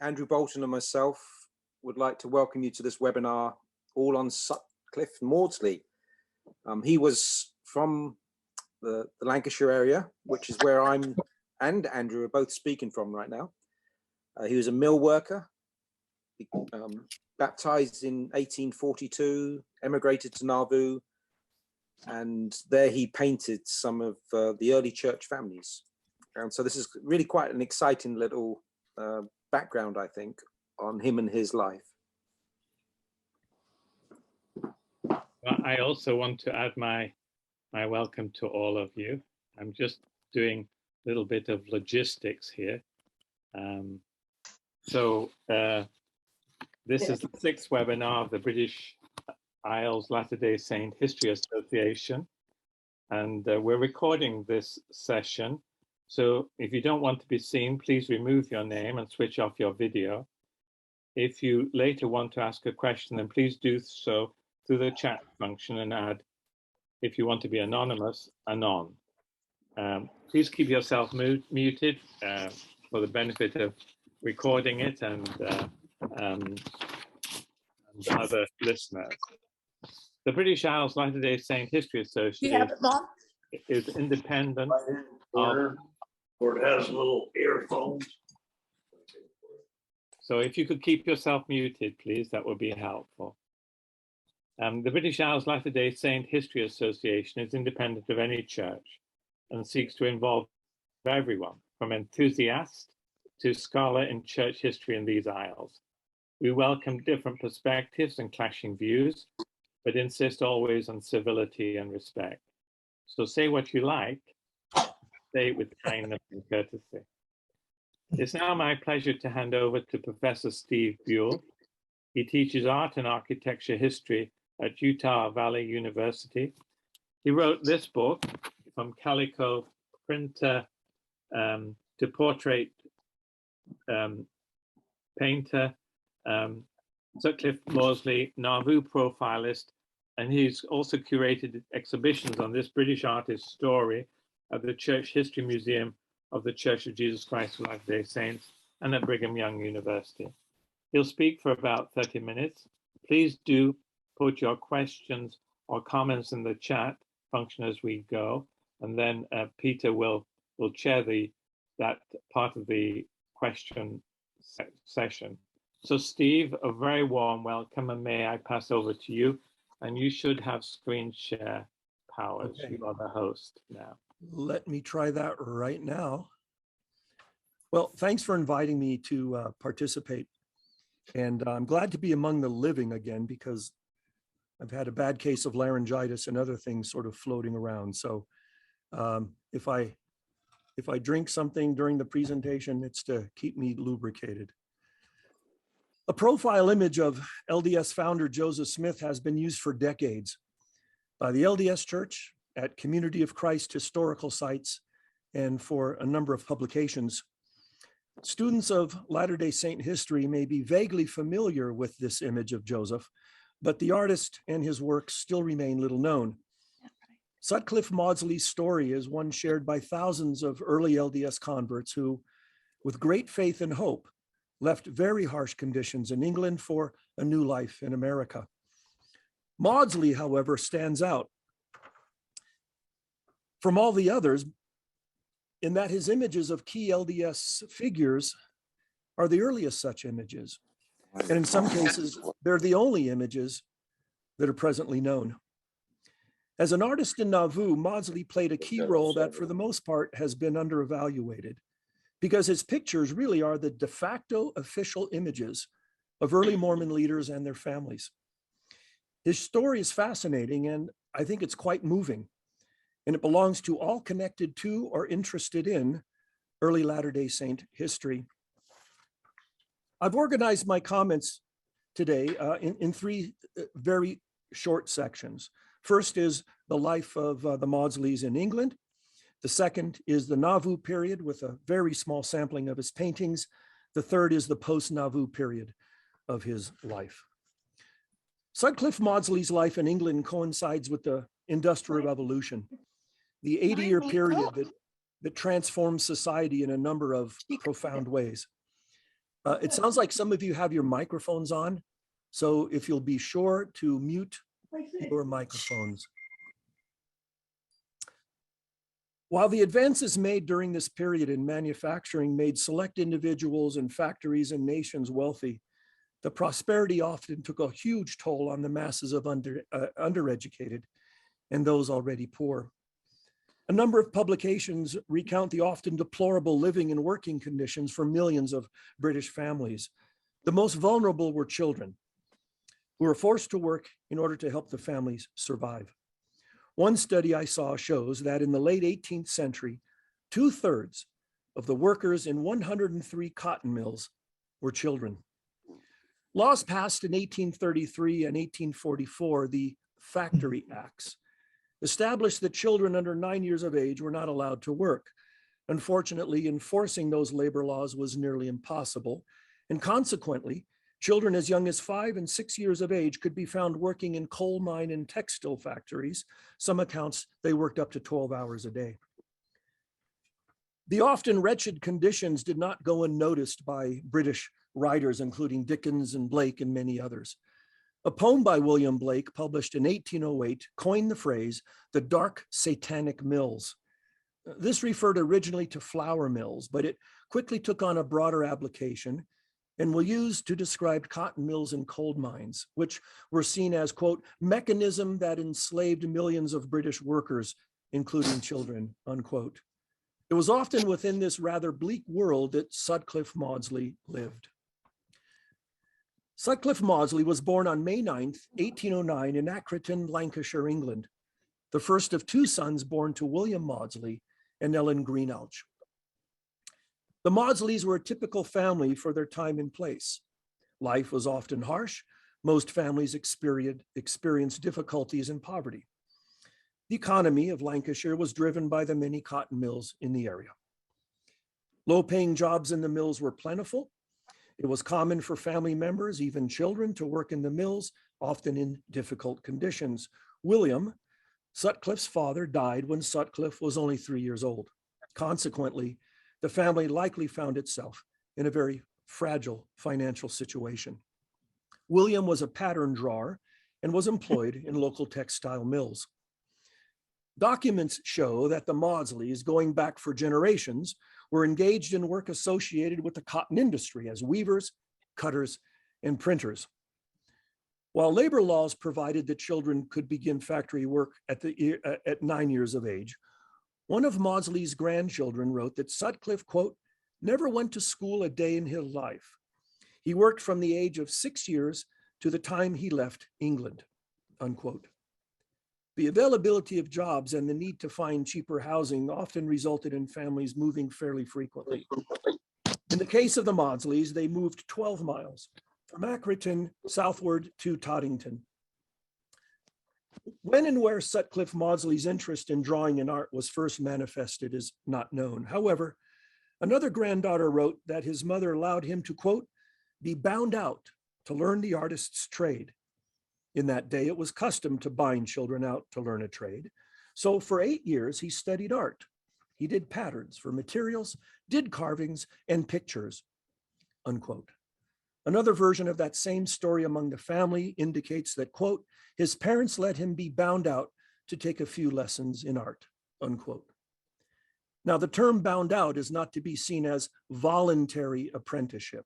Andrew Bolton and myself would like to welcome you to this webinar all on Sutcliffe Maudsley. He was from the Lancashire area, which is where I'm and Andrew are both speaking from right now. He was a mill worker, baptized in 1842, emigrated to Nauvoo, and there he painted some of the early church families. And so this is really quite an exciting little background, I think, on him and his life. Well, I also want to add my welcome to all of you. I'm just doing a little bit of logistics here. This is the 6th webinar of the British Isles Latter-day Saint History Association, and we're recording this session. So if you don't want to be seen, please remove your name and switch off your video. If you later want to ask a question, then please do so through the chat function and add, if you want to be anonymous, anon. Please keep yourself muted for the benefit of recording it and other listeners. The British Isles Latter-day Saint History Association is independent of, or it has little earphones. So if you could keep yourself muted, please, that would be helpful. The British Isles Latter-day Saint History Association is independent of any church and seeks to involve everyone, from enthusiast to scholar in church history in these isles. We welcome different perspectives and clashing views, but insist always on civility and respect. So say what you like, say it with kindness and courtesy. It's now my pleasure to hand over to Professor Steve Buell. He teaches art and architecture history at Utah Valley University. He wrote this book, From Calico Printer to Portrait Painter, Sutcliffe Maudsley, Nauvoo profilist, and he's also curated exhibitions on this British artist's story at the Church History Museum of the Church of Jesus Christ of Latter-day Saints and at Brigham Young University. He'll speak for about 30 minutes. Please do put your questions or comments in the chat function as we go, and then Peter will chair that part of the question session. So Steve, a very warm welcome, and may I pass over to you, and you should have screen share powers. Okay. You are the host now. Let me try that right now. Well, thanks for inviting me to participate. And I'm glad to be among the living again, because I've had a bad case of laryngitis and other things sort of floating around. So if I drink something during the presentation, it's to keep me lubricated. A profile image of LDS founder Joseph Smith has been used for decades by the LDS Church at Community of Christ historical sites and for a number of publications. Students of Latter-day Saint history may be vaguely familiar with this image of Joseph, but the artist and his works still remain little known. Sutcliffe Maudsley's story is one shared by thousands of early LDS converts who, with great faith and hope, left very harsh conditions in England for a new life in America. Maudsley, however, stands out from all the others in that his images of key LDS figures are the earliest such images. And in some cases, they're the only images that are presently known. As an artist in Nauvoo, Maudsley played a key role that for the most part has been underevaluated, because his pictures really are the de facto official images of early Mormon leaders and their families. His story is fascinating, and I think it's quite moving, and it belongs to all connected to or interested in early Latter-day Saint history. I've organized my comments today in 3 very short sections. First is the life of the Maudsleys in England. The second is the Nauvoo period with a very small sampling of his paintings. The third is the post-Nauvoo period of his life. Sutcliffe Maudsley's life in England coincides with the Industrial Revolution, the 80-year period that transformed society in a number of profound ways. It sounds like some of you have your microphones on. So if you'll be sure to mute your microphones. While the advances made during this period in manufacturing made select individuals and factories and nations wealthy, the prosperity often took a huge toll on the masses of undereducated and those already poor. A number of publications recount the often deplorable living and working conditions for millions of British families. The most vulnerable were children who were forced to work in order to help the families survive. One study I saw shows that in the late 18th century, 2/3 of the workers in 103 cotton mills were children. Laws passed in 1833 and 1844, the Factory Acts, established that children under 9 years of age were not allowed to work. Unfortunately, enforcing those labor laws was nearly impossible, and consequently, children as young as 5 and 6 years of age could be found working in coal mine and textile factories. Some accounts, they worked up to 12 hours a day. The often wretched conditions did not go unnoticed by British writers, including Dickens and Blake and many others. A poem by William Blake, published in 1808, coined the phrase, the dark satanic mills. This referred originally to flour mills, but it quickly took on a broader application and was used to describe cotton mills and coal mines, which were seen as, quote, mechanism that enslaved millions of British workers, including children, unquote. It was often within this rather bleak world that Sutcliffe Maudsley lived. Sutcliffe Maudsley was born on May 9th, 1809 in Accrington, Lancashire, England, the first of 2 sons born to William Maudsley and Ellen Greenouch. The Maudsleys were a typical family for their time and place. Life was often harsh. Most families experienced difficulties and poverty. The economy of Lancashire was driven by the many cotton mills in the area. Low-paying jobs in the mills were plentiful. It was common for family members, even children, to work in the mills, often in difficult conditions. William, Sutcliffe's father, died when Sutcliffe was only 3 years old. Consequently, the family likely found itself in a very fragile financial situation. William was a pattern drawer and was employed in local textile mills. Documents show that the Maudsleys, going back for generations, were engaged in work associated with the cotton industry as weavers, cutters, and printers. While labor laws provided that children could begin factory work at 9 years of age, one of Maudsley's grandchildren wrote that Sutcliffe, quote, never went to school a day in his life. He worked from the age of 6 years to the time he left England, unquote. The availability of jobs and the need to find cheaper housing often resulted in families moving fairly frequently. In the case of the Maudsleys, they moved 12 miles from Accrington southward to Tottington. When and where Sutcliffe Maudsley's interest in drawing and art was first manifested is not known. However, another granddaughter wrote that his mother allowed him to, quote, be bound out to learn the artist's trade. In that day, it was custom to bind children out to learn a trade. So for 8 years, he studied art. He did patterns for materials, did carvings and pictures, unquote. Another version of that same story among the family indicates that, quote, his parents let him be bound out to take a few lessons in art, unquote. Now, the term bound out is not to be seen as voluntary apprenticeship.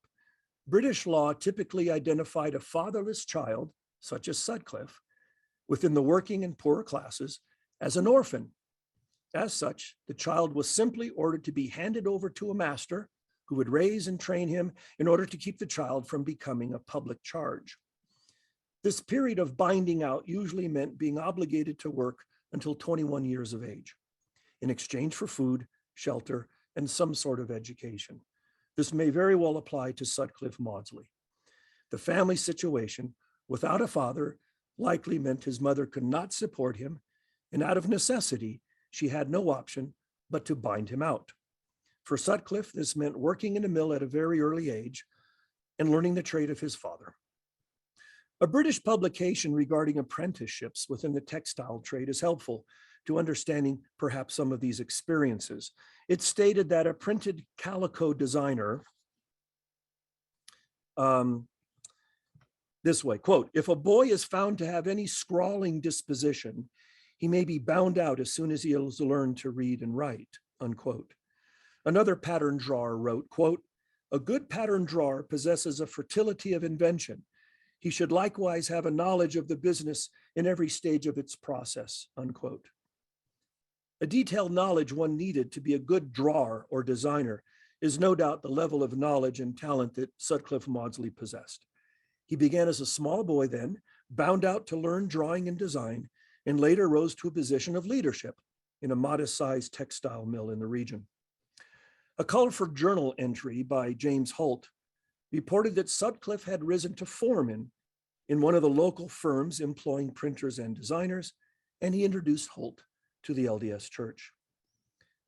British law typically identified a fatherless child, such as Sutcliffe, within the working and poorer classes as an orphan. As such, the child was simply ordered to be handed over to a master who would raise and train him in order to keep the child from becoming a public charge. This period of binding out usually meant being obligated to work until 21 years of age in exchange for food, shelter, and some sort of education. This may very well apply to Sutcliffe Maudsley. The family situation without a father likely meant his mother could not support him, and out of necessity, she had no option but to bind him out. For Sutcliffe, this meant working in a mill at a very early age and learning the trade of his father. A British publication regarding apprenticeships within the textile trade is helpful to understanding perhaps some of these experiences. It stated that a printed calico designer this way, quote, "If a boy is found to have any scrawling disposition, he may be bound out as soon as he has learned to read and write," unquote. Another pattern drawer wrote, quote, "A good pattern drawer possesses a fertility of invention. He should likewise have a knowledge of the business in every stage of its process," unquote. A detailed knowledge one needed to be a good drawer or designer is no doubt the level of knowledge and talent that Sutcliffe Maudsley possessed. He began as a small boy then, bound out to learn drawing and design, and later rose to a position of leadership in a modest-sized textile mill in the region. A colorful journal entry by James Holt reported that Sutcliffe had risen to foreman in one of the local firms employing printers and designers, and he introduced Holt to the LDS Church.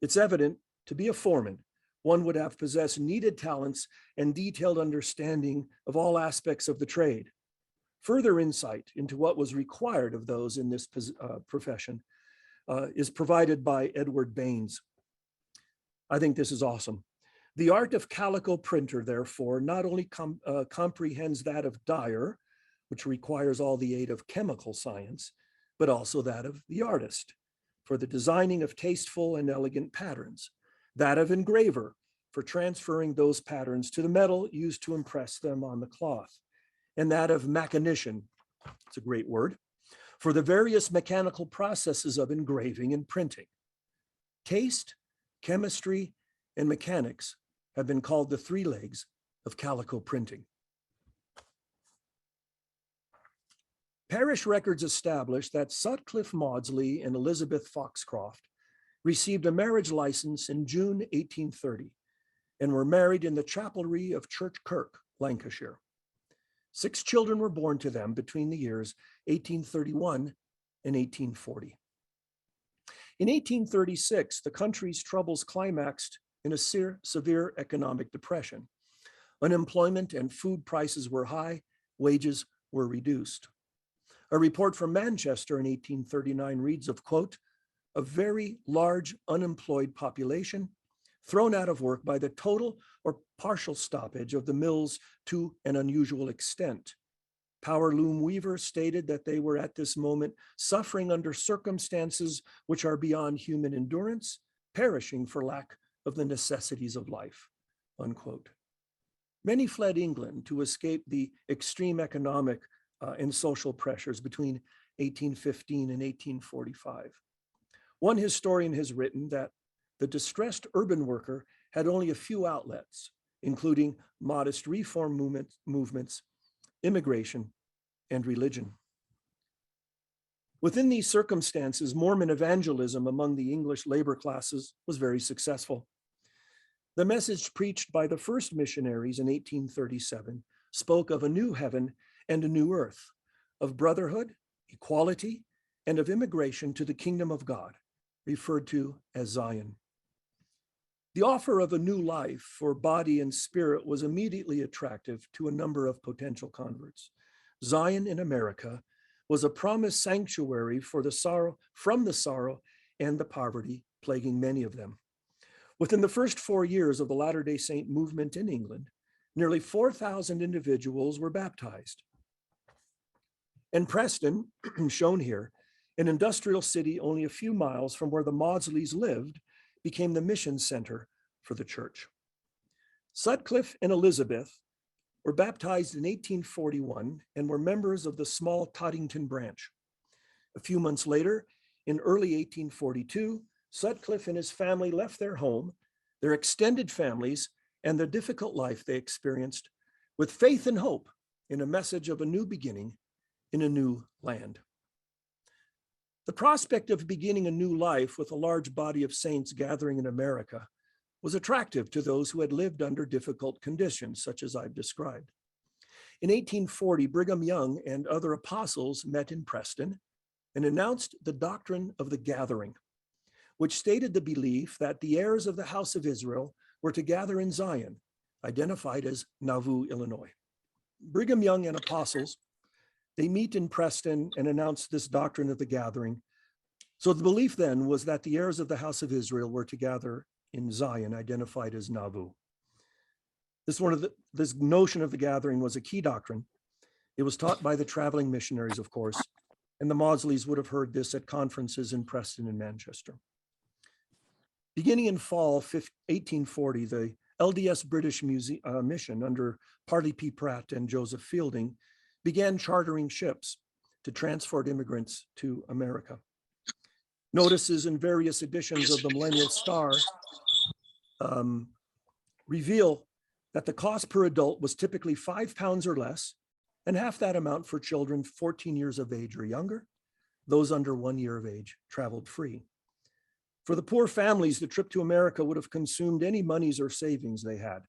It's evident to be a foreman, one would have possessed needed talents and detailed understanding of all aspects of the trade. Further insight into what was required of those in this profession is provided by Edward Baines. I think this is awesome. The art of calico printer, therefore, not only comprehends that of dyer, which requires all the aid of chemical science, but also that of the artist for the designing of tasteful and elegant patterns, that of engraver for transferring those patterns to the metal used to impress them on the cloth, and that of mechanician, it's a great word, for the various mechanical processes of engraving and printing. Taste, chemistry, and mechanics have been called the three legs of calico printing. Parish records establish that Sutcliffe Maudsley and Elizabeth Foxcroft received a marriage license in June 1830 and were married in the chapelry of Church Kirk, Lancashire. 6 children were born to them between the years 1831 and 1840. In 1836, the country's troubles climaxed in a severe economic depression. Unemployment and food prices were high, wages were reduced. A report from Manchester in 1839 reads of, quote, "A very large unemployed population thrown out of work by the total or partial stoppage of the mills to an unusual extent. Power loom weavers stated that they were at this moment suffering under circumstances which are beyond human endurance, perishing for lack of the necessities of life," unquote. Many fled England to escape the extreme economic and social pressures between 1815 and 1845. One historian has written that the distressed urban worker had only a few outlets, including modest reform movements, immigration, and religion. Within these circumstances, Mormon evangelism among the English labor classes was very successful. The message preached by the first missionaries in 1837 spoke of a new heaven and a new earth, of brotherhood, equality, and of immigration to the kingdom of God, referred to as Zion. The offer of a new life for body and spirit was immediately attractive to a number of potential converts. Zion in America was a promised sanctuary from the sorrow and the poverty plaguing many of them. Within the first 4 years of the Latter-day Saint movement in England, nearly 4,000 individuals were baptized. And Preston, shown here, an industrial city only a few miles from where the Maudsleys lived, became the mission center for the church. Sutcliffe and Elizabeth were baptized in 1841 and were members of the small Tottington Branch. A few months later, in early 1842, Sutcliffe and his family left their home, their extended families, and the difficult life they experienced with faith and hope in a message of a new beginning in a new land. The prospect of beginning a new life with a large body of saints gathering in America was attractive to those who had lived under difficult conditions, such as I've described. In 1840, Brigham Young and other apostles met in Preston and announced the doctrine of the gathering, which stated the belief that the heirs of the house of Israel were to gather in Zion, identified as Nauvoo, Illinois. Brigham Young and apostles, they meet in Preston and announce this doctrine of the gathering. So the belief then was that the heirs of the house of Israel were to gather in Zion, identified as Nauvoo. This notion of the gathering was a key doctrine. It was taught by the traveling missionaries, of course, and the Maudsleys would have heard this at conferences in Preston and Manchester. Beginning in fall 1840, the LDS British Mission under Parley P. Pratt and Joseph Fielding began chartering ships to transport immigrants to America. Notices in various editions of the Millennial Star reveal that the cost per adult was typically £5 or less, and half that amount for children 14 years of age or younger. Those under 1 year of age traveled free. For the poor families, the trip to America would have consumed any monies or savings they had.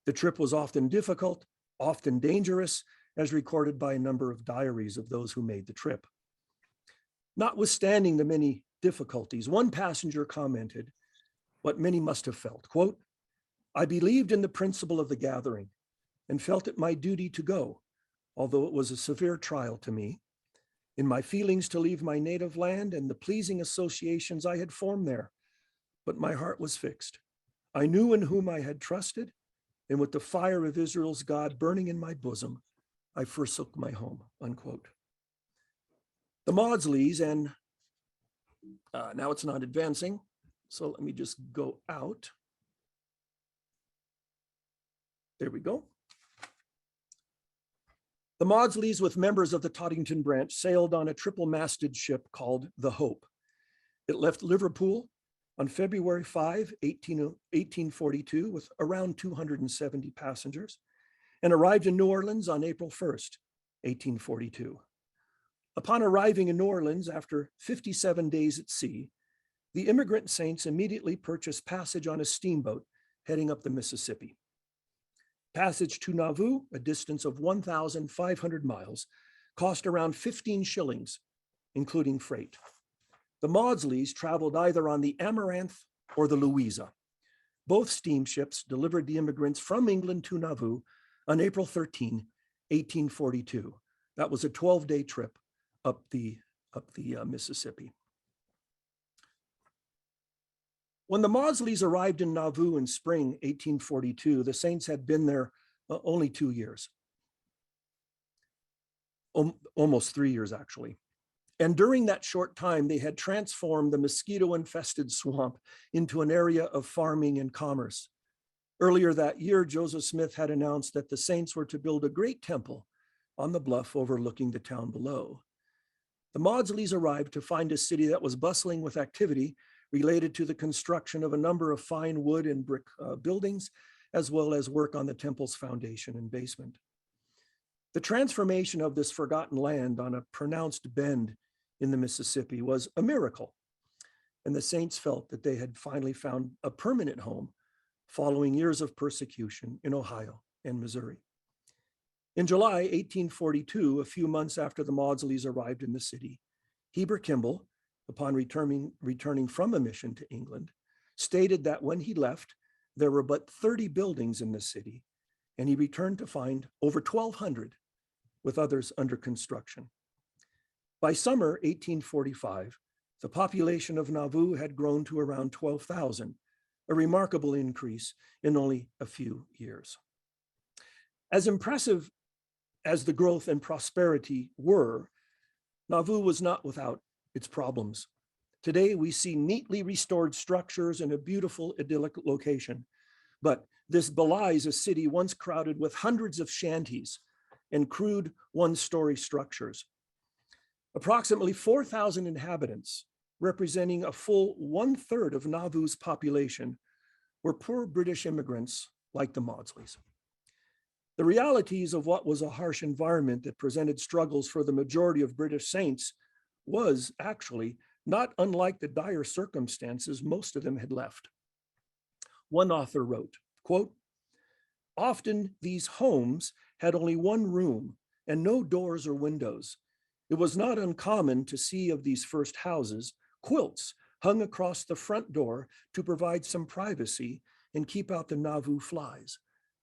The trip was often difficult, often dangerous, as recorded by a number of diaries of those who made the trip. Notwithstanding the many difficulties, one passenger commented what many must have felt, quote, "I believed in the principle of the gathering and felt it my duty to go, although it was a severe trial to me, in my feelings to leave my native land and the pleasing associations I had formed there. But my heart was fixed. I knew in whom I had trusted, and with the fire of Israel's God burning in my bosom, I forsook my home," unquote. The Maudsleys, and now it's not advancing, so let me just go out. There we go. The Maudsleys, with members of the Tottington Branch, sailed on a triple-masted ship called the Hope. It left Liverpool on February 5, 1842, with around 270 passengers, and arrived in New Orleans on April 1st, 1842. Upon arriving in New Orleans after 57 days at sea, the immigrant saints immediately purchased passage on a steamboat heading up the Mississippi. Passage to Nauvoo, a distance of 1,500 miles, cost around 15 shillings, including freight. The Maudsleys traveled either on the Amaranth or the Louisa. Both steamships delivered the immigrants from England to Nauvoo on April 13, 1842. That was a 12-day trip up the Mississippi. When the Maudsleys arrived in Nauvoo in spring 1842, the saints had been there only 2 years, almost 3 years actually. And during that short time, they had transformed the mosquito-infested swamp into an area of farming and commerce. Earlier that year, Joseph Smith had announced that the saints were to build a great temple on the bluff overlooking the town below. The Maudsleys arrived to find a city that was bustling with activity related to the construction of a number of fine wood and brick buildings, as well as work on the temple's foundation and basement. The transformation of this forgotten land on a pronounced bend in the Mississippi was a miracle, and the saints felt that they had finally found a permanent home following years of persecution in Ohio and Missouri. In July 1842, a few months after the Maudsleys arrived in the city, Heber Kimball, upon returning from a mission to England, stated that when he left, there were but 30 buildings in the city, and he returned to find over 1,200, with others under construction. By summer 1845, the population of Nauvoo had grown to around 12,000, a remarkable increase in only a few years. As impressive as the growth and prosperity were, Nauvoo was not without its problems. Today, we see neatly restored structures in a beautiful, idyllic location, but this belies a city once crowded with hundreds of shanties and crude one-story structures. Approximately 4,000 inhabitants, representing a full 1/3 of Nauvoo's population, were poor British immigrants like the Maudsleys. The realities of what was a harsh environment that presented struggles for the majority of British saints was actually not unlike the dire circumstances most of them had left. One author wrote, quote, "Often these homes had only one room and no doors or windows. It was not uncommon to see of these first houses quilts hung across the front door to provide some privacy and keep out the Nauvoo flies,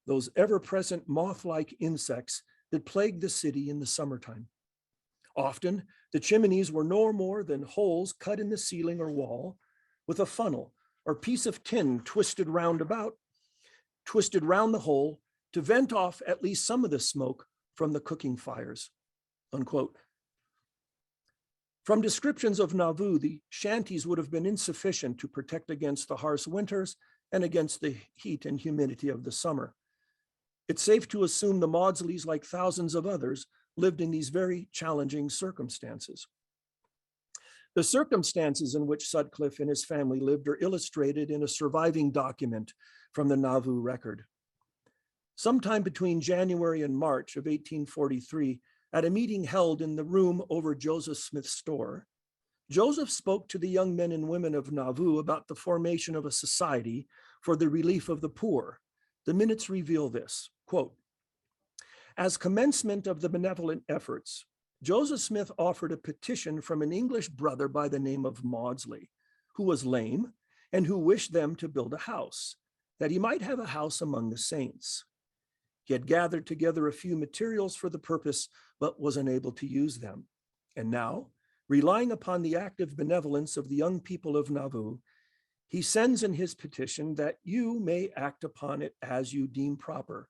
those ever-present moth-like insects that plagued the city in the summertime. Often, the chimneys were no more than holes cut in the ceiling or wall, with a funnel or piece of tin twisted round the hole to vent off at least some of the smoke from the cooking fires, unquote. From descriptions of Nauvoo, the shanties would have been insufficient to protect against the harsh winters and against the heat and humidity of the summer. It's safe to assume the Maudsleys, like thousands of others, lived in these very challenging circumstances. The circumstances in which Sutcliffe and his family lived are illustrated in a surviving document from the Nauvoo record. Sometime between January and March of 1843, at a meeting held in the room over Joseph Smith's store, Joseph spoke to the young men and women of Nauvoo about the formation of a society for the relief of the poor. The minutes reveal this, quote, "As commencement of the benevolent efforts, Joseph Smith offered a petition from an English brother by the name of Maudsley, who was lame and who wished them to build a house, that he might have a house among the saints. He had gathered together a few materials for the purpose, but was unable to use them. And now, relying upon the active benevolence of the young people of Nauvoo, he sends in his petition that you may act upon it as you deem proper.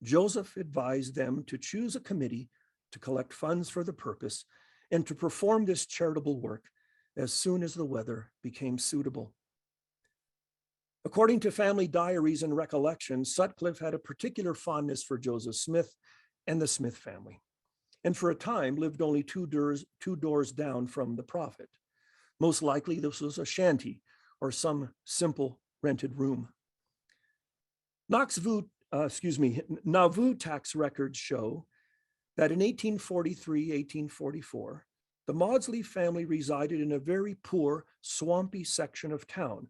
Joseph advised them to choose a committee to collect funds for the purpose and to perform this charitable work as soon as the weather became suitable." According to family diaries and recollections, Sutcliffe had a particular fondness for Joseph Smith and the Smith family, and for a time lived only two doors down from the prophet. Most likely this was a shanty or some simple rented room. Nauvoo tax records show that in 1843-1844, the Maudsley family resided in a very poor, swampy section of town,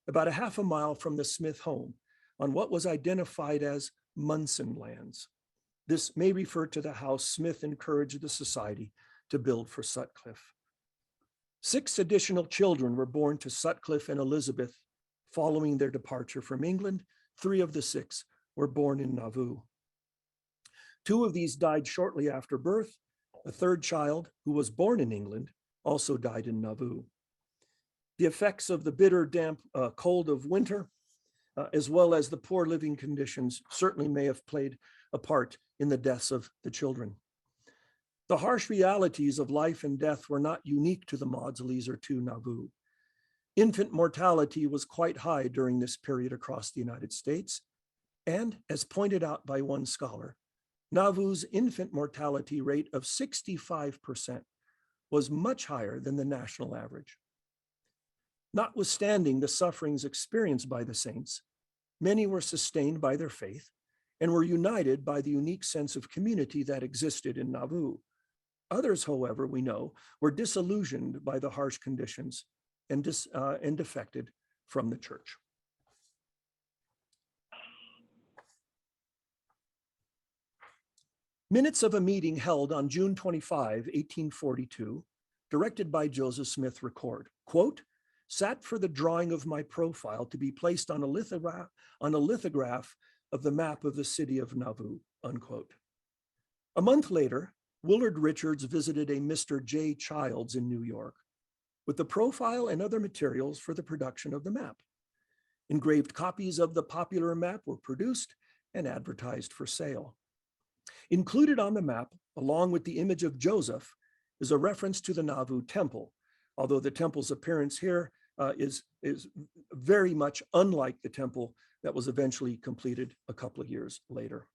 about a half a mile from the Smith home, on what was identified as Munson lands. This may refer to the house Smith encouraged the society to build for Sutcliffe. 6 additional children were born to Sutcliffe and Elizabeth following their departure from England. 3 of the 6 were born in Nauvoo. 2 of these died shortly after birth. A 3rd child, who was born in England, also died in Nauvoo. The effects of the bitter, damp cold of winter, as well as the poor living conditions, certainly may have played a part in the deaths of the children. The harsh realities of life and death were not unique to the Maudsleys or to Nauvoo. Infant mortality was quite high during this period across the United States, and as pointed out by one scholar, Nauvoo's infant mortality rate of 65% was much higher than the national average. Notwithstanding the sufferings experienced by the saints, many were sustained by their faith and were united by the unique sense of community that existed in Nauvoo. Others, however, we know, were disillusioned by the harsh conditions and defected from the church. Minutes of a meeting held on June 25, 1842, directed by Joseph Smith record, quote, "Sat for the drawing of my profile to be placed on a lithograph of the map of the city of Nauvoo," unquote. A month later, Willard Richards visited a Mr. J. Childs in New York with the profile and other materials for the production of the map. Engraved copies of the popular map were produced and advertised for sale. Included on the map, along with the image of Joseph, is a reference to the Nauvoo temple, although the temple's appearance here is very much unlike the temple that was eventually completed a couple of years later.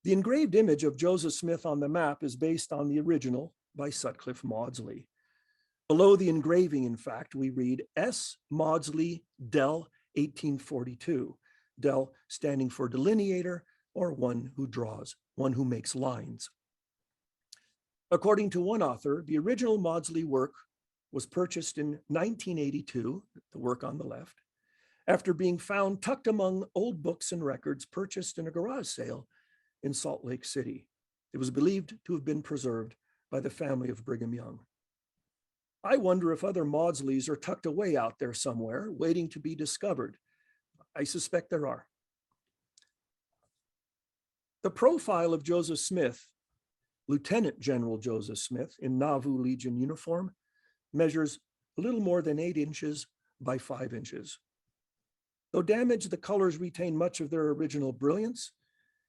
The engraved image of Joseph Smith on the map is based on the original by Sutcliffe Maudsley. Below the engraving, in fact, we read S. Maudsley, Del, 1842. Del standing for delineator, or one who draws, one who makes lines. According to one author, the original Maudsley work was purchased in 1982, the work on the left, after being found tucked among old books and records purchased in a garage sale in Salt Lake City. It was believed to have been preserved by the family of Brigham Young. I wonder if other Maudsleys are tucked away out there somewhere, waiting to be discovered. I suspect there are. The profile of Joseph Smith, Lieutenant General Joseph Smith, in Nauvoo Legion uniform, measures a little more than 8 inches by 5 inches. Though damaged, the colors retain much of their original brilliance,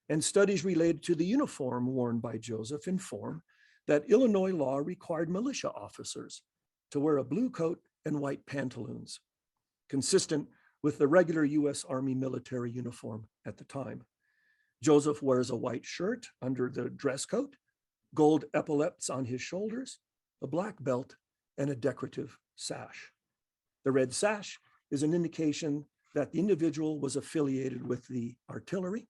and studies related to the uniform worn by Joseph inform that Illinois law required militia officers to wear a blue coat and white pantaloons, consistent with the regular US Army military uniform at the time. Joseph wears a white shirt under the dress coat, gold epaulets on his shoulders, a black belt, and a decorative sash. The red sash is an indication that the individual was affiliated with the artillery.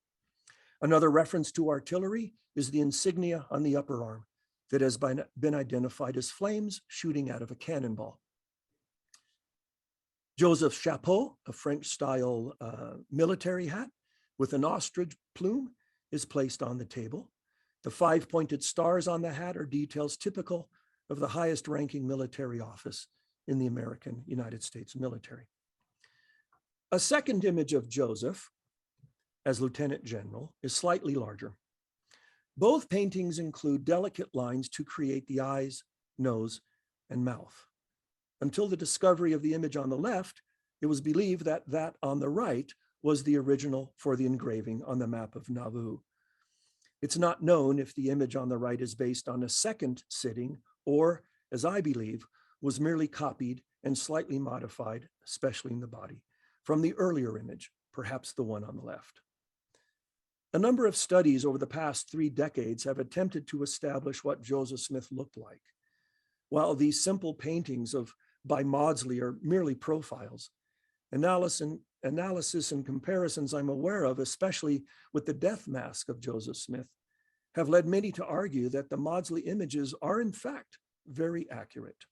Another reference to artillery is the insignia on the upper arm that has been identified as flames shooting out of a cannonball. Joseph's chapeau, a French-style military hat with an ostrich plume, is placed on the table. The 5 pointed stars on the hat are details typical of the highest ranking military office in the American United States military. A second image of Joseph as Lieutenant General is slightly larger. Both paintings include delicate lines to create the eyes, nose, and mouth. Until the discovery of the image on the left, it was believed that that on the right was the original for the engraving on the map of Nauvoo. It's not known if the image on the right is based on a second sitting or, as I believe, was merely copied and slightly modified, especially in the body, from the earlier image, perhaps the one on the left. A number of studies over the past 3 decades have attempted to establish what Joseph Smith looked like. While these simple paintings by Maudsley are merely profiles, analysis and comparisons I'm aware of, especially with the death mask of Joseph Smith, have led many to argue that the Maudsley images are in fact very accurate.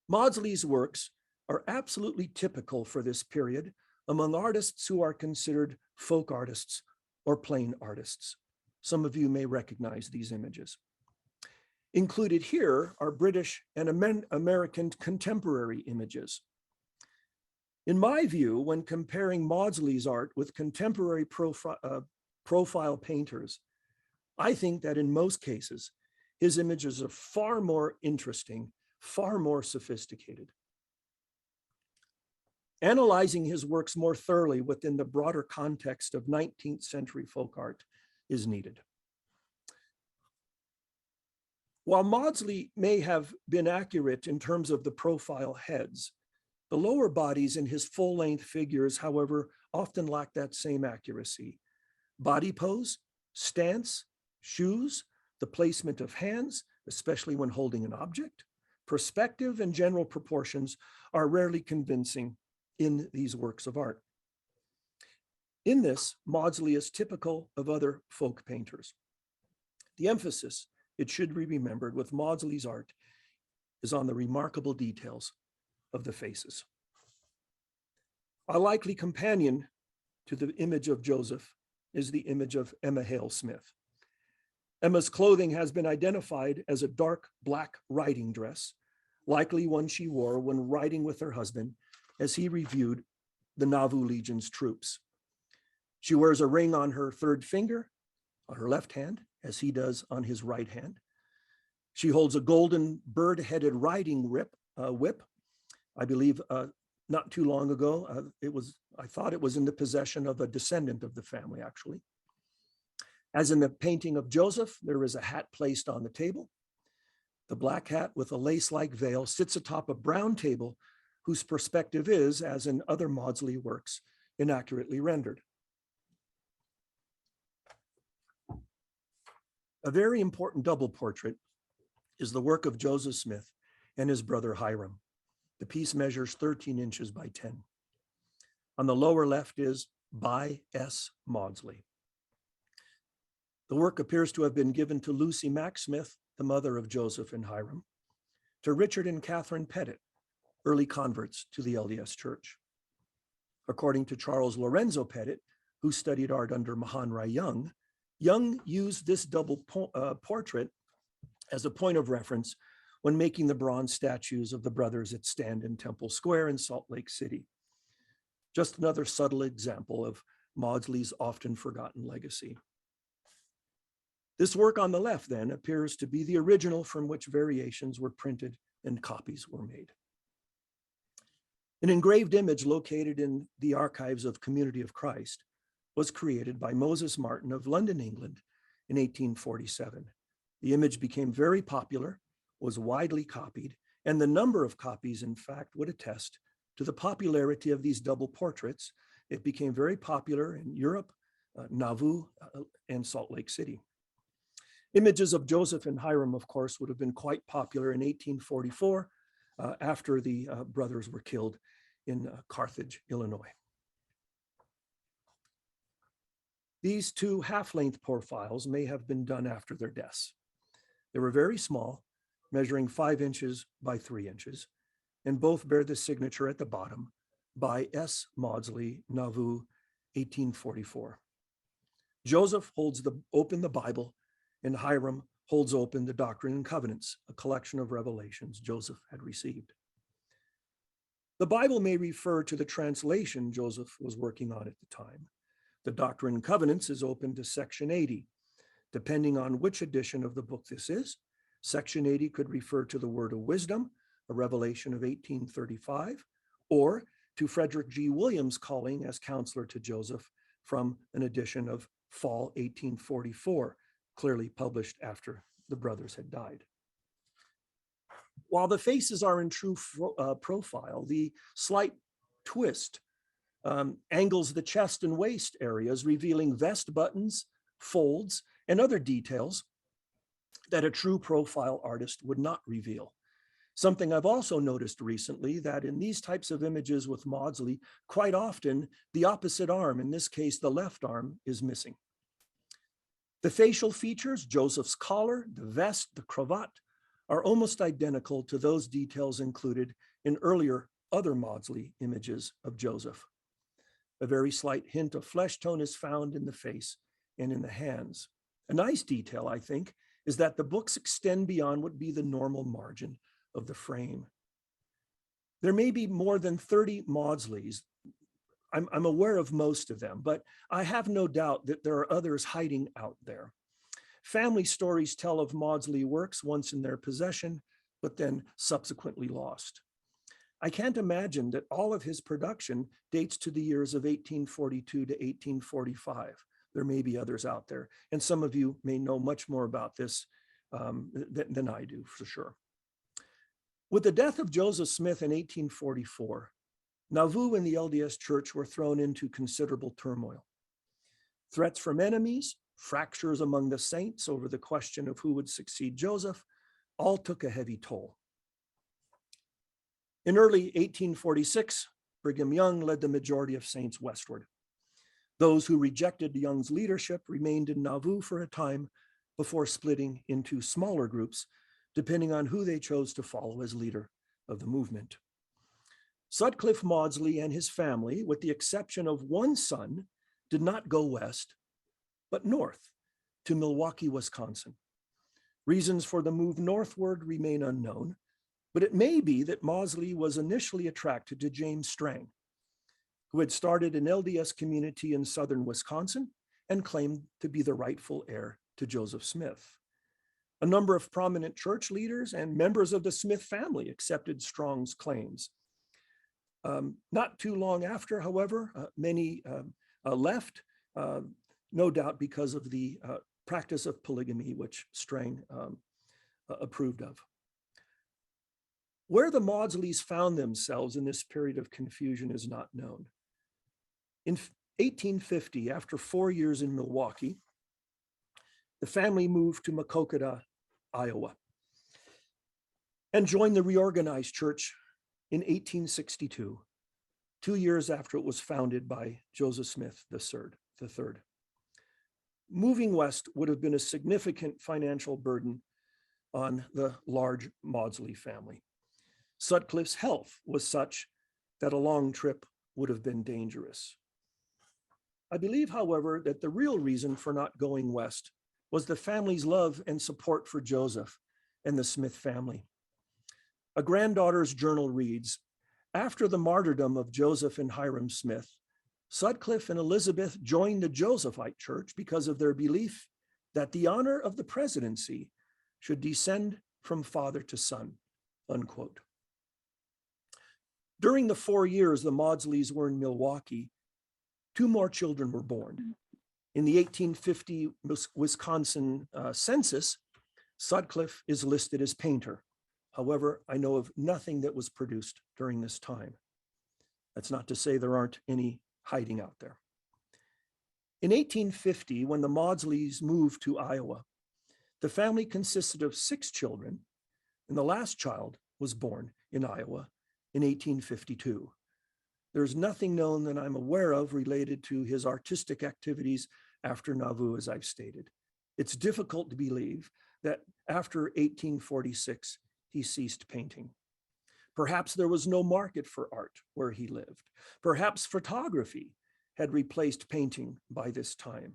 Maudsley's works are absolutely typical for this period among artists who are considered folk artists or plain artists. Some of you may recognize these images. Included here are British and American contemporary images. In my view, when comparing Maudsley's art with contemporary profile painters, I think that in most cases, his images are far more interesting, far more sophisticated. Analyzing his works more thoroughly within the broader context of 19th century folk art is needed. While Maudsley may have been accurate in terms of the profile heads, the lower bodies in his full-length figures, however, often lack that same accuracy. Body pose, stance, shoes, the placement of hands, especially when holding an object, perspective and general proportions are rarely convincing in these works of art. In this, Maudsley is typical of other folk painters. The emphasis, it should be remembered, with Maudsley's art is on the remarkable details of the faces. A likely companion to the image of Joseph is the image of Emma Hale Smith. Emma's clothing has been identified as a dark black riding dress, likely one she wore when riding with her husband as he reviewed the Nauvoo Legion's troops. She wears a ring on her third finger, on her left hand, as he does on his right hand. She holds a golden bird-headed riding whip. I believe not too long ago, I thought it was in the possession of a descendant of the family, actually. As in the painting of Joseph, there is a hat placed on the table. The black hat with a lace-like veil sits atop a brown table whose perspective is, as in other Maudsley works, inaccurately rendered. A very important double portrait is the work of Joseph Smith and his brother Hiram. The piece measures 13 inches by 10. On the lower left is by S. Maudsley. The work appears to have been given to Lucy Mack Smith, the mother of Joseph and Hiram, to Richard and Catherine Pettit, early converts to the LDS Church. According to Charles Lorenzo Pettit, who studied art under Mahan Rai Young, Young used this double portrait as a point of reference when making the bronze statues of the brothers that stand in Temple Square in Salt Lake City. Just another subtle example of Maudsley's often forgotten legacy. This work on the left then appears to be the original from which variations were printed and copies were made. An engraved image located in the archives of Community of Christ was created by Moses Martin of London, England in 1847. The image became very popular, was widely copied, and the number of copies, in fact, would attest to the popularity of these double portraits. It became very popular in Europe, Nauvoo, and Salt Lake City. Images of Joseph and Hiram, of course, would have been quite popular in 1844 after the brothers were killed in Carthage, Illinois. These two half-length profiles may have been done after their deaths. They were very small, measuring 5 inches by 3 inches, and both bear the signature at the bottom by S. Maudsley, Nauvoo, 1844. Joseph holds open the Bible, and Hiram holds open the Doctrine and Covenants, a collection of revelations Joseph had received. The Bible may refer to the translation Joseph was working on at the time. The Doctrine and Covenants is open to section 80. Depending on which edition of the book this is, section 80 could refer to the Word of Wisdom, a revelation of 1835, or to Frederick G. Williams' calling as counselor to Joseph from an edition of fall 1844, clearly published after the brothers had died. While the faces are in true profile, the slight twist angles the chest and waist areas, revealing vest buttons, folds, and other details that a true profile artist would not reveal. Something I've also noticed recently, that in these types of images with Maudsley, quite often the opposite arm, in this case the left arm, is missing. The facial features, Joseph's collar, the vest, the cravat, are almost identical to those details included in earlier other Maudsley images of Joseph. A very slight hint of flesh tone is found in the face and in the hands. A nice detail, I think, is that the books extend beyond what would be the normal margin of the frame. There may be more than 30 Maudsleys. I'm aware of most of them, but I have no doubt that there are others hiding out there. Family stories tell of Maudsley works once in their possession, but then subsequently lost. I can't imagine that all of his production dates to the years of 1842 to 1845. There may be others out there, and some of you may know much more about this than I do, for sure. With the death of Joseph Smith in 1844, Nauvoo and the LDS Church were thrown into considerable turmoil. Threats from enemies, fractures among the saints over the question of who would succeed Joseph, all took a heavy toll. In early 1846, Brigham Young led the majority of saints westward. Those who rejected Young's leadership remained in Nauvoo for a time before splitting into smaller groups, depending on who they chose to follow as leader of the movement. Sutcliffe Maudsley and his family, with the exception of one son, did not go west, but north to Milwaukee, Wisconsin. Reasons for the move northward remain unknown, but it may be that Maudsley was initially attracted to James Strang, who had started an LDS community in southern Wisconsin and claimed to be the rightful heir to Joseph Smith. A number of prominent church leaders and members of the Smith family accepted Strang's claims. Not too long after, however, many left, no doubt because of the practice of polygamy, which Strang approved of. Where the Maudsleys found themselves in this period of confusion is not known. In 1850, after 4 years in Milwaukee, the family moved to Maquoketa, Iowa, and joined the reorganized church in 1862, 2 years after it was founded by Joseph Smith III. Moving west would have been a significant financial burden on the large Maudsley family. Sutcliffe's health was such that a long trip would have been dangerous. I believe, however, that the real reason for not going west was the family's love and support for Joseph and the Smith family. A granddaughter's journal reads, after the martyrdom of Joseph and Hiram Smith, Sutcliffe and Elizabeth joined the Josephite Church because of their belief that the honor of the presidency should descend from father to son, unquote. During the 4 years the Maudsleys were in Milwaukee, 2 more children were born. In the 1850 Wisconsin census, Sutcliffe is listed as painter. However, I know of nothing that was produced during this time. That's not to say there aren't any hiding out there. In 1850, when the Maudsleys moved to Iowa, the family consisted of 6 children, and the last child was born in Iowa in 1852. There's nothing known that I'm aware of related to his artistic activities after Nauvoo, as I've stated. It's difficult to believe that after 1846, he ceased painting. Perhaps there was no market for art where he lived. Perhaps photography had replaced painting by this time.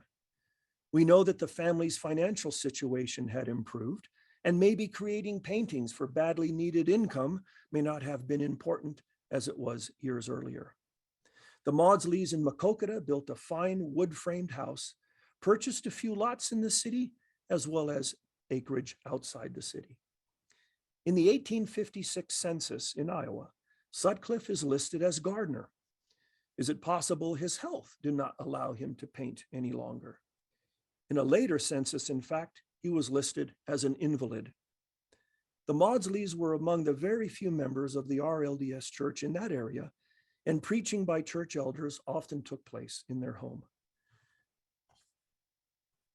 We know that the family's financial situation had improved, and maybe creating paintings for badly needed income may not have been important as it was years earlier. The Maudsleys in Maquoketa built a fine wood-framed house, purchased a few lots in the city, as well as acreage outside the city. In the 1856 census in Iowa, Sutcliffe is listed as gardener. Is it possible his health did not allow him to paint any longer? In a later census, in fact, he was listed as an invalid. The Maudsleys were among the very few members of the RLDS church in that area, and preaching by church elders often took place in their home.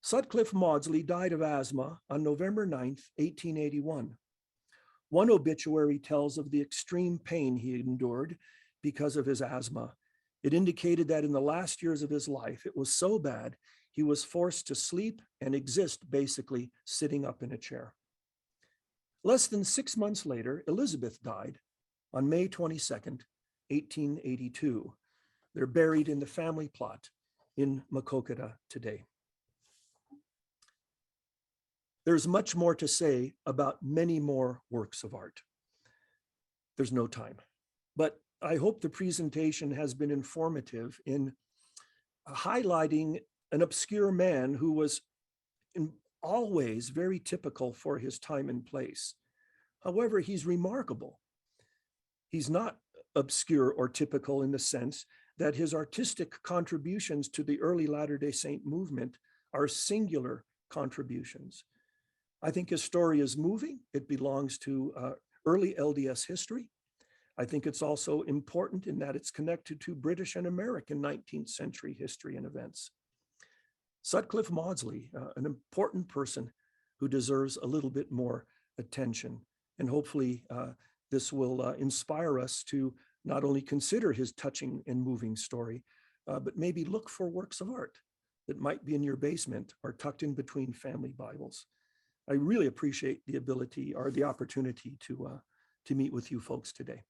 Sutcliffe Maudsley died of asthma on November 9th, 1881. One obituary tells of the extreme pain he endured because of his asthma. It indicated that in the last years of his life, it was so bad, he was forced to sleep and exist basically sitting up in a chair. Less than 6 months later, Elizabeth died on May 22nd, 1882. They're buried in the family plot in Maquoketa today. There's much more to say about many more works of art. There's no time, but I hope the presentation has been informative in highlighting an obscure man who was always very typical for his time and place. However, he's remarkable. He's not obscure or typical in the sense that his artistic contributions to the early Latter-day Saint movement are singular contributions. I think his story is moving. It belongs to early LDS history. I think it's also important in that it's connected to British and American 19th century history and events. Sutcliffe Maudsley, an important person who deserves a little bit more attention. And hopefully this will inspire us to not only consider his touching and moving story, but maybe look for works of art that might be in your basement or tucked in between family Bibles. I really appreciate the ability or the opportunity to meet with you folks today.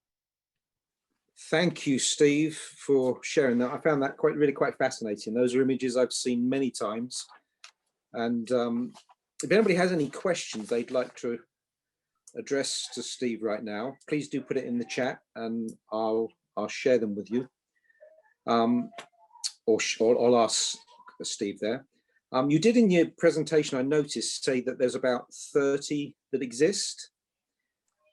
Thank you, Steve, for sharing that. I found that really quite fascinating. Those are images I've seen many times. And if anybody has any questions they'd like to address to Steve right now, please do put it in the chat and I'll share them with you. Or I'll ask Steve there. You did in your presentation, I noticed, say that there's about 30 that exist.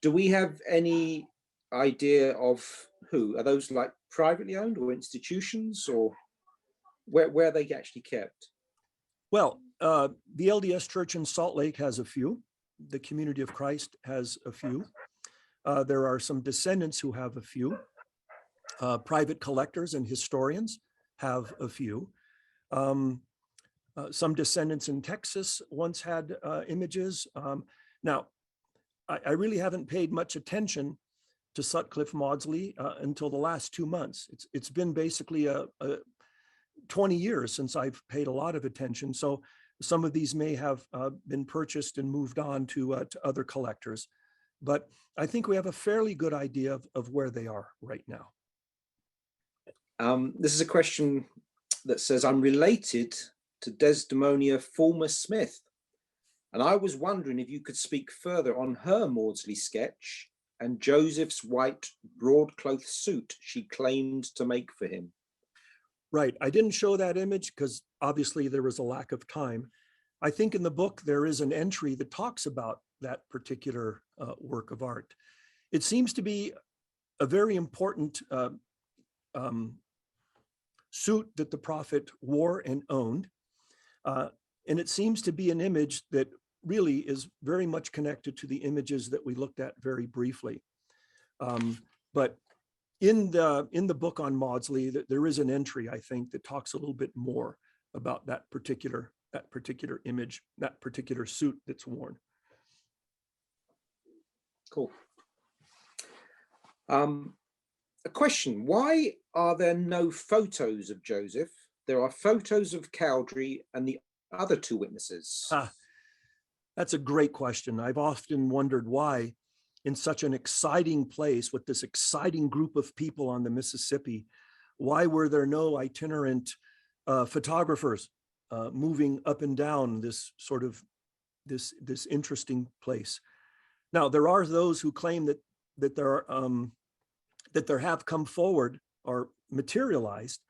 Do we have any idea of who? Are those like privately owned or institutions, or where are they actually kept? Well, the LDS Church in Salt Lake has a few. The Community of Christ has a few. There are some descendants who have a few. Private collectors and historians have a few. Some descendants in Texas once had images. Now, I really haven't paid much attention to Sutcliffe Maudsley until the last 2 months. It's been basically 20 years since I've paid a lot of attention. So some of these may have been purchased and moved on to other collectors. But I think we have a fairly good idea of where they are right now. This is a question that says, I'm related to Desdemonia Fulmer Smith, and I was wondering if you could speak further on her Maudsley sketch and Joseph's white broadcloth suit she claimed to make for him. Right, I didn't show that image because obviously there was a lack of time. I think in the book there is an entry that talks about that particular work of art. It seems to be a very important suit that the prophet wore and owned. And it seems to be an image that really is very much connected to the images that we looked at very briefly. But in the book on Maudsley, there is an entry, I think, that talks a little bit more about that particular image, that particular suit that's worn. Cool. A question: why are there no photos of Joseph? There are photos of Cowdery and the other two witnesses. That's a great question. I've often wondered why, in such an exciting place with this exciting group of people on the Mississippi, why were there no itinerant photographers moving up and down this sort of this interesting place? Now, there are those who claim that there have come forward or materialized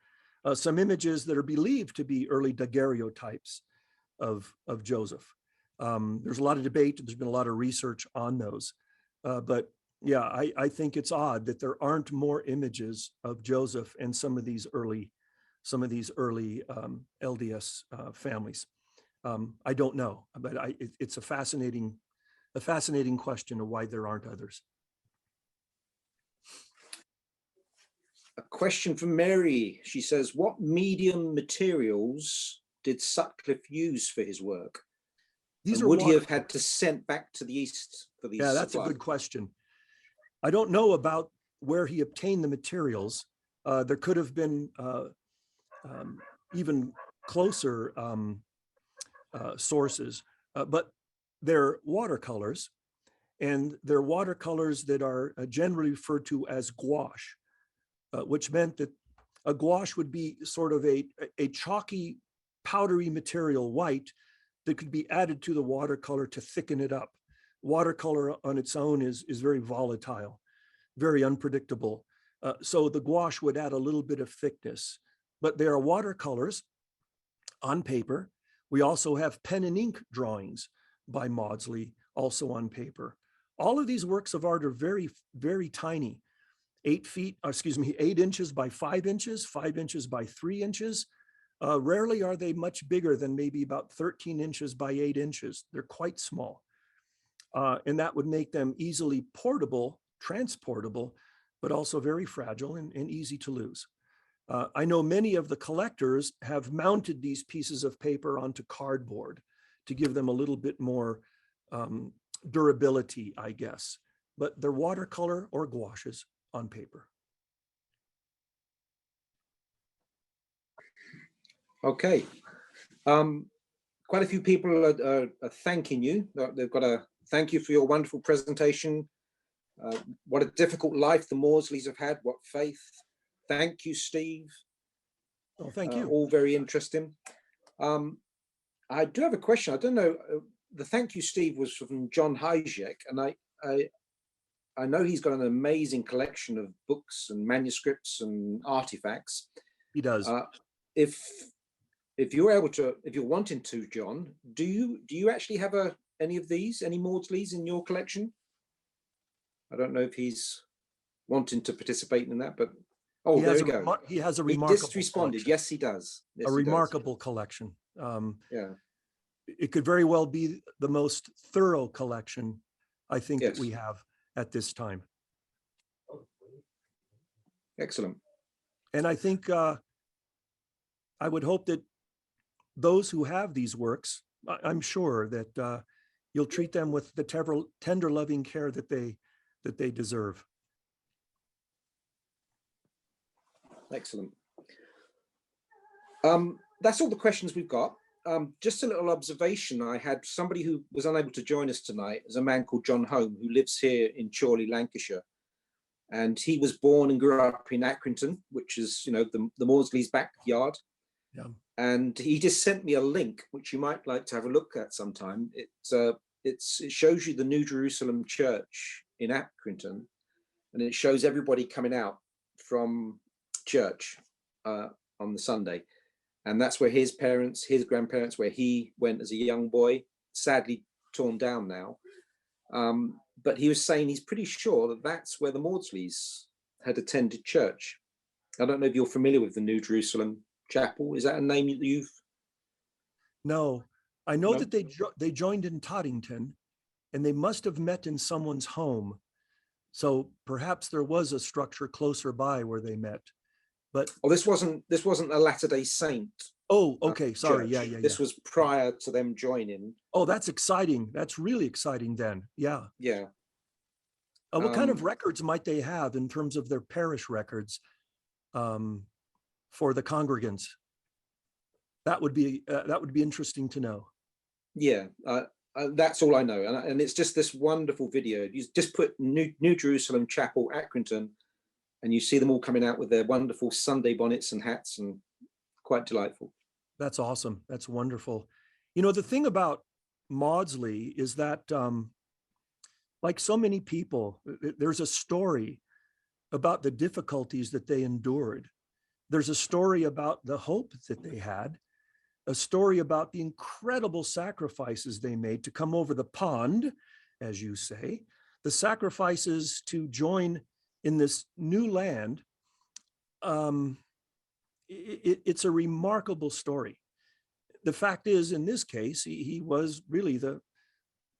some images that are believed to be early daguerreotypes of Joseph. There's a lot of debate. There's been a lot of research on those. But yeah, I think it's odd that there aren't more images of Joseph and some of these early LDS families. I don't know, but it's a fascinating question of why there aren't others. A question from Mary. She says, what medium materials did Sutcliffe use for his work? These and would he have had to send back to the East for these? Yeah, that's supplies? a good question. I don't know about where he obtained the materials. There could have been even closer sources, but they're watercolors, and they're watercolors that are generally referred to as gouache, which meant that a gouache would be sort of a chalky, powdery material, white, that could be added to the watercolor to thicken it up. Watercolor on its own is very volatile, very unpredictable. So the gouache would add a little bit of thickness, but they are watercolors on paper. We also have pen and ink drawings by Maudsley, also on paper. All of these works of art are very, very tiny. 8 inches by 5 inches, 5 inches by 3 inches. Rarely are they much bigger than maybe about 13 inches by 8 inches. They're quite small. And that would make them easily portable, transportable, but also very fragile and easy to lose. I know many of the collectors have mounted these pieces of paper onto cardboard to give them a little bit more durability, I guess. But they're watercolor or gouaches on paper. Okay. Quite a few people are thanking you. They've got a thank you for your wonderful presentation. What a difficult life the Maudsleys have had. What faith. Thank you, Steve. Oh, thank you. All very interesting. I do have a question. I don't know. The thank you, Steve, was from John Hajek, and I know he's got an amazing collection of books and manuscripts and artifacts. He does. If you're able to, if you're wanting to, John, do you actually have any of these, any Maudsleys in your collection? I don't know if he's wanting to participate in that, but oh, there we go. He has a remarkable. He just responded. Collection. Yes, he does. Yes, a he remarkable does. Collection. Yeah. It could very well be the most thorough collection, I think, Yes. that we have at this time. Excellent. And I think I would hope that those who have these works, I'm sure that you'll treat them with the tender, loving care that they deserve. Excellent. That's all the questions we've got. Just a little observation. I had somebody who was unable to join us tonight. Is a man called John Home, who lives here in Chorley, Lancashire. And he was born and grew up in Accrington, which is, the Maudsleys' backyard. Yeah. And he just sent me a link, which you might like to have a look at sometime. It shows you the New Jerusalem Church in Accrington, and it shows everybody coming out from church on the Sunday. And that's where his parents, his grandparents, where he went as a young boy, sadly torn down now. But he was saying he's pretty sure that that's where the Maudsleys had attended church. I don't know if you're familiar with the New Jerusalem Chapel. Is that a name that you've? No, I know No? that they joined in Tottington, and they must have met in someone's home. So perhaps there was a structure closer by where they met. But Oh, this wasn't a Latter-day Saint. oh, okay, sorry, church. yeah. This was prior to them joining. Oh, that's exciting. That's really exciting then. Yeah. Yeah. What kind of records might they have in terms of their parish records for the congregants? That would be interesting to know. Yeah, that's all I know, and it's just this wonderful video. You just put New Jerusalem Chapel, Accrington, and you see them all coming out with their wonderful Sunday bonnets and hats, and quite delightful. That's awesome. That's wonderful. You know, the thing about Maudsley is that, like so many people, there's a story about the difficulties that they endured. There's a story about the hope that they had, a story about the incredible sacrifices they made to come over the pond, as you say, the sacrifices to join in this new land. It's a remarkable story. The fact is, in this case, he was really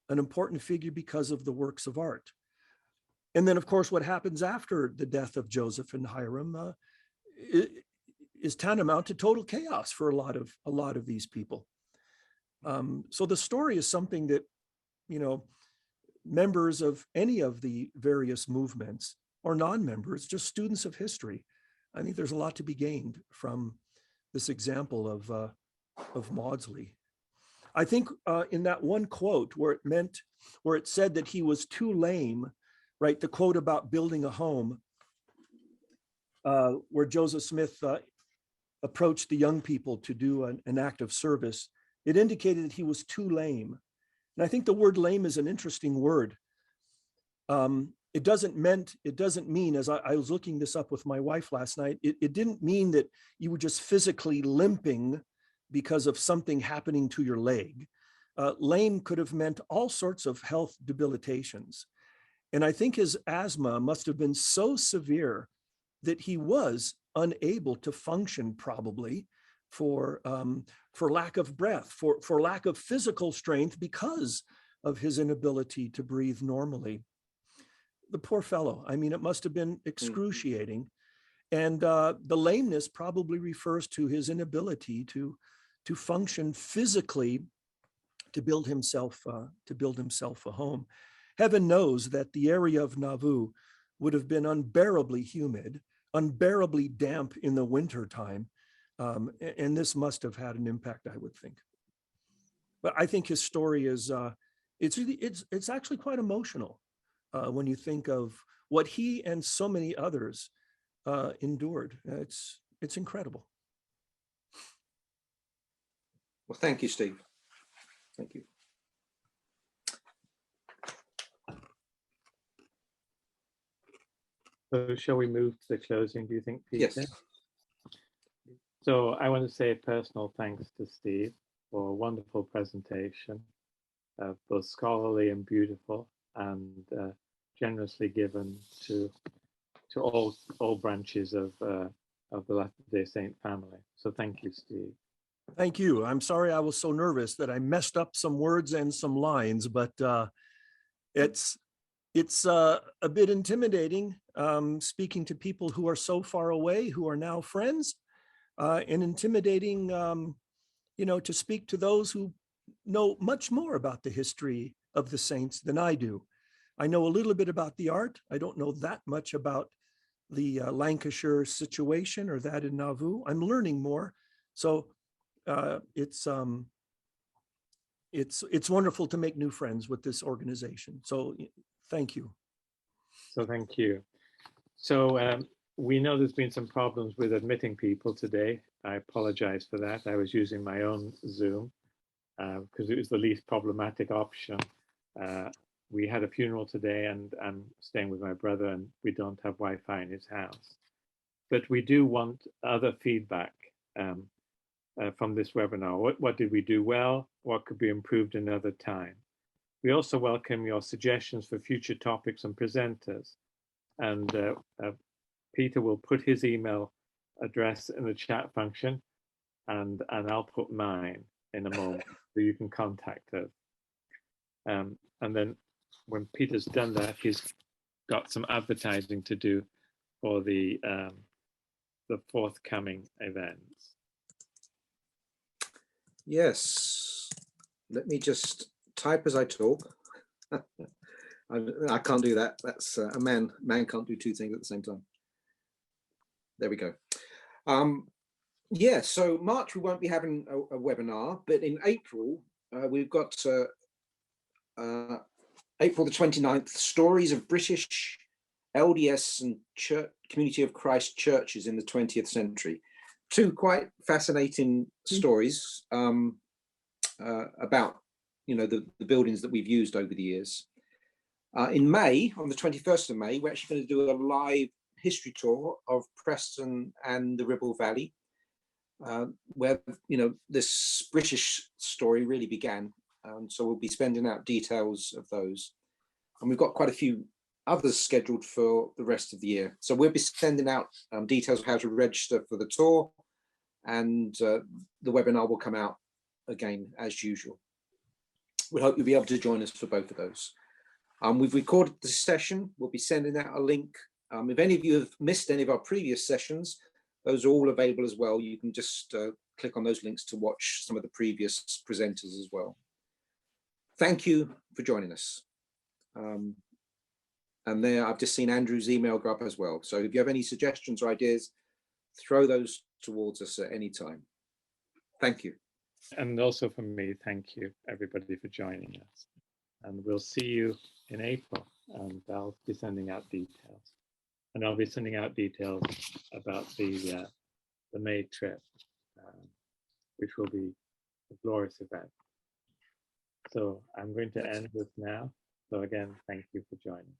an important figure because of the works of art. And then, of course, what happens after the death of Joseph and Hiram is tantamount to total chaos for a lot of these people. So the story is something that, you know, members of any of the various movements or non-members, just students of history, I think there's a lot to be gained from this example of Maudsley. I think in that one quote where it said that he was too lame, right? The quote about building a home, where Joseph Smith approached the young people to do an act of service, it indicated that he was too lame. And I think the word lame is an interesting word. It doesn't mean, as I was looking this up with my wife last night, it didn't mean that you were just physically limping because of something happening to your leg. Lame could have meant all sorts of health debilitations. And I think his asthma must have been so severe that he was unable to function, probably for lack of breath, for lack of physical strength because of his inability to breathe normally. The poor fellow. I mean, it must have been excruciating. And the lameness probably refers to his inability to function physically to build himself a home. Heaven knows that the area of Nauvoo would have been unbearably humid, unbearably damp in the winter time. And this must have had an impact, I would think. But I think his story is, it's actually quite emotional when you think of what he and so many others endured. It's incredible. Well, thank you, Steve. Thank you. So shall we move to the closing, do you think, Peter? Yes. So I want to say a personal thanks to Steve for a wonderful presentation, both scholarly and beautiful, and generously given to all branches of the Latter-day Saint family. So thank you, Steve. Thank you. I'm sorry I was so nervous that I messed up some words and some lines, but it's a bit intimidating speaking to people who are so far away, who are now friends, and intimidating, to speak to those who know much more about the history of the saints than I do. I know a little bit about the art. I don't know that much about the Lancashire situation or that in Nauvoo. I'm learning more. So it's wonderful to make new friends with this organization. So thank you. So thank you. So we know there's been some problems with admitting people today. I apologize for that. I was using my own Zoom because it was the least problematic option. We had a funeral today and I'm staying with my brother and we don't have Wi-Fi in his house. But we do want other feedback from this webinar. What did we do well? What could be improved another time? We also welcome your suggestions for future topics and presenters. And Peter will put his email address in the chat function, and I'll put mine in a moment so you can contact us. And then when Peter's done that, he's got some advertising to do for the forthcoming events. Yes. Let me just type as I talk. I can't do that. That's a man can't do two things at the same time. There we go. Yeah, so March we won't be having a webinar, but in April we've got April the 29th, stories of British LDS and Church Community of Christ churches in the 20th century. Two quite fascinating stories about, you know, the buildings that we've used over the years. In May, on the 21st of May, we're actually going to do a live history tour of Preston and the Ribble Valley, where, you know, this British story really began. So we'll be spending out details of those. And we've got quite a few others scheduled for the rest of the year. So we'll be sending out details of how to register for the tour, and the webinar will come out again as usual. We hope you'll be able to join us for both of those. We've recorded the session. We'll be sending out a link. If any of you have missed any of our previous sessions, those are all available as well. You can just click on those links to watch some of the previous presenters as well. Thank you for joining us. And there, I've just seen Andrew's email go up as well. So if you have any suggestions or ideas, throw those towards us at any time. Thank you. And also from me, thank you everybody for joining us. And we'll see you in April, and I'll be sending out details. And I'll be sending out details about the May trip, which will be a glorious event. So I'm going to end this now. So again, thank you for joining.